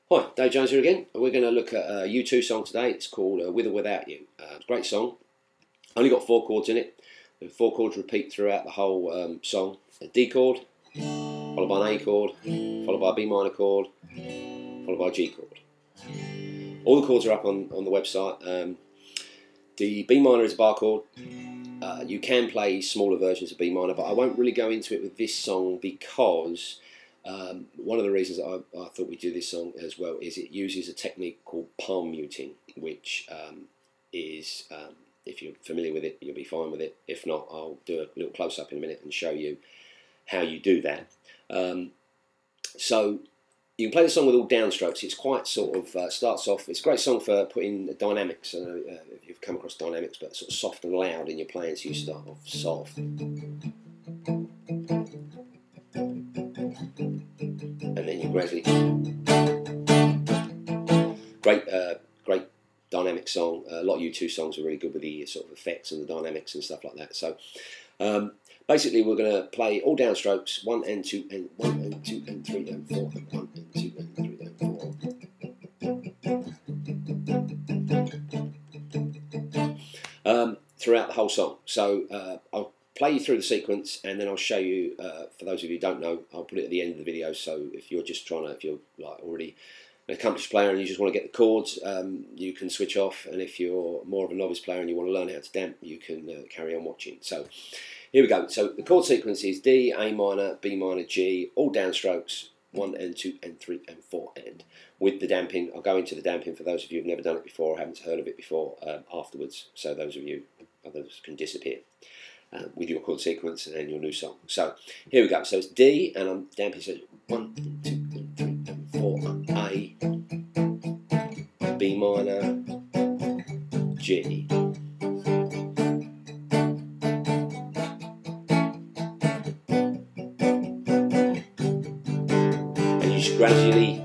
Hi, Dave Jones here again. We're going to look at a U2 song today. It's called With or Without You. It's a great song. Only got 4 chords in it. The 4 chords repeat throughout the whole song. A D chord, followed by an A chord, followed by a B minor chord, followed by a G chord. All the chords are up on the website. The B minor is a bar chord. You can play smaller versions of B minor, but I won't really go into it with this song because one of the reasons I thought we'd do this song as well is it uses a technique called palm muting, which is, if you're familiar with it, you'll be fine with it. If not, I'll do a little close-up in a minute and show you how you do that. So you can play the song with all downstrokes. It's quite sort of, starts off, it's a great song for putting dynamics. I don't know if you've come across dynamics, but sort of soft and loud in your playing, so you start off soft. And then you gradually, great dynamic song. A lot of U2 songs are really good with the sort of effects and the dynamics and stuff like that. So basically we're going to play all downstrokes, 1 and 2 and 1 and 2 and 3 and 4 and 1 and 2 and 3 and 4 throughout the whole song. So I'll play you through the sequence, and then I'll show you, for those of you who don't know, I'll put it at the end of the video, so if you're just trying to, if you're like already an accomplished player and you just want to get the chords, you can switch off, and if you're more of a novice player and you want to learn how to damp, you can carry on watching. So here we go. So the chord sequence is D, A minor, B minor, G, all downstrokes, 1 and 2 and 3 and 4, and with the damping. I'll go into the damping for those of you who've never done it before or haven't heard of it before afterwards, so those of you, others can disappear with your chord sequence and then your new song. So here we go. So it's D, and I'm damping, so 1 and 2 and 3 and 4, A, B minor, G. And you just gradually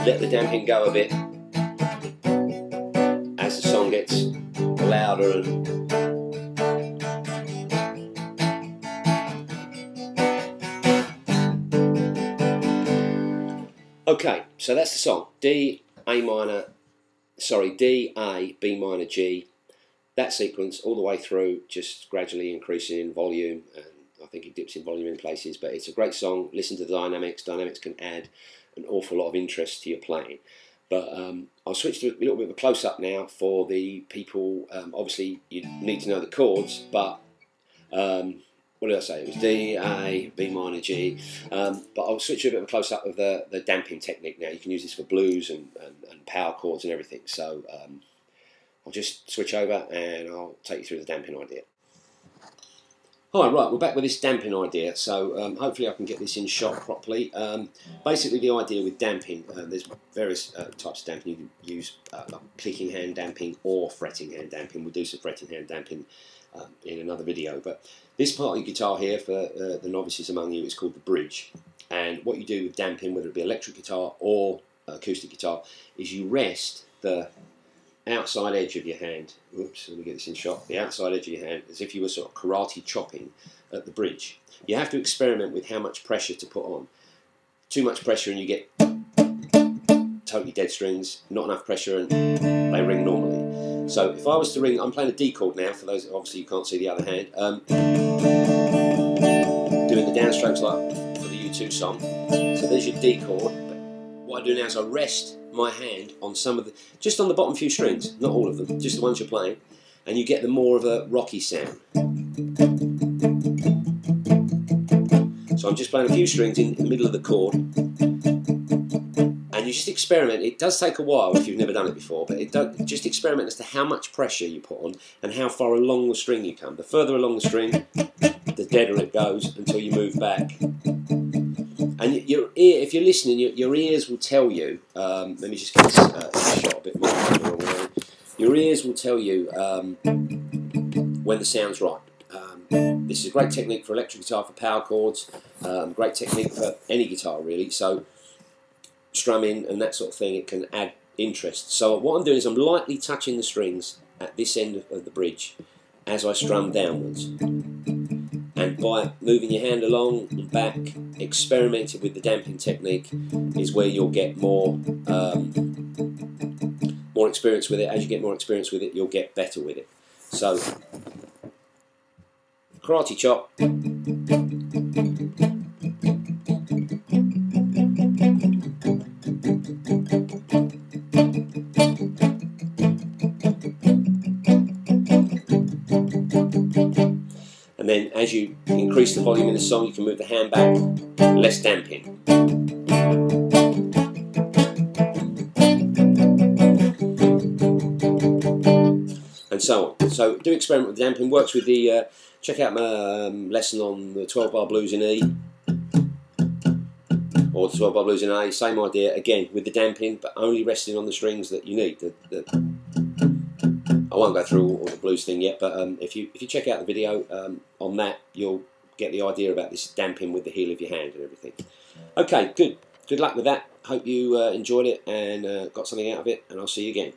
let the damping go a bit as the song gets louder and okay, so that's the song. D, A, B minor, G. That sequence all the way through, just gradually increasing in volume, and I think it dips in volume in places, but it's a great song. Listen to the dynamics. Dynamics can add an awful lot of interest to your playing. But I'll switch to a little bit of a close-up now for the people. Obviously, you need to know the chords, but what did I say? It was D, A, B minor, G. But I'll switch to a bit of a close-up of the damping technique now. You can use this for blues and power chords and everything. So I'll just switch over and I'll take you through the damping idea. Hi, right, we're back with this damping idea. So hopefully I can get this in shot properly. Basically the idea with damping, there's various types of damping. You can use like clicking hand damping or fretting hand damping. We'll do some fretting hand damping in another video, but this part of your guitar here, for the novices among you, is called the bridge. And what you do with damping, whether it be electric guitar or acoustic guitar, is you rest the outside edge of your hand. Oops, let me get this in shot. The outside edge of your hand, as if you were sort of karate chopping at the bridge. You have to experiment with how much pressure to put on. Too much pressure and you get totally dead strings. Not enough pressure and they ring normally. So if I was to ring, I'm playing a D chord now, for those, obviously you can't see the other hand, doing the downstrokes like for the U2 song. So there's your D chord, but what I do now is I rest my hand on some of the, just on the bottom few strings, not all of them, just the ones you're playing, and you get the more of a rocky sound. So I'm just playing a few strings in the middle of the chord, and you just experiment. It does take a while if you've never done it before, but just experiment as to how much pressure you put on and how far along the string you come. The further along the string, the deader it goes until you move back. And your ear, if you're listening, your ears will tell you. Let me just get this shot a bit more. Your ears will tell you when the sound's right. This is a great technique for electric guitar, for power chords. Great technique for any guitar really. So strumming and that sort of thing, it can add interest. So what I'm doing is I'm lightly touching the strings at this end of the bridge as I strum downwards, and by moving your hand along and back, experimenting with the damping technique is where you'll get more experience with it. As you get more experience with it, you'll get better with it. So, karate chop. And then as you increase the volume in the song, you can move the hand back, less damping. And so on. So do experiment with damping. Works with the, check out my lesson on the 12 bar blues in E, or the 12 bar blues in A, same idea, again with the damping, but only resting on the strings that you need. I won't go through all the blues thing yet, but if you check out the video on that, you'll get the idea about this damping with the heel of your hand and everything. Okay, good luck with that. Hope you enjoyed it and got something out of it, and I'll see you again.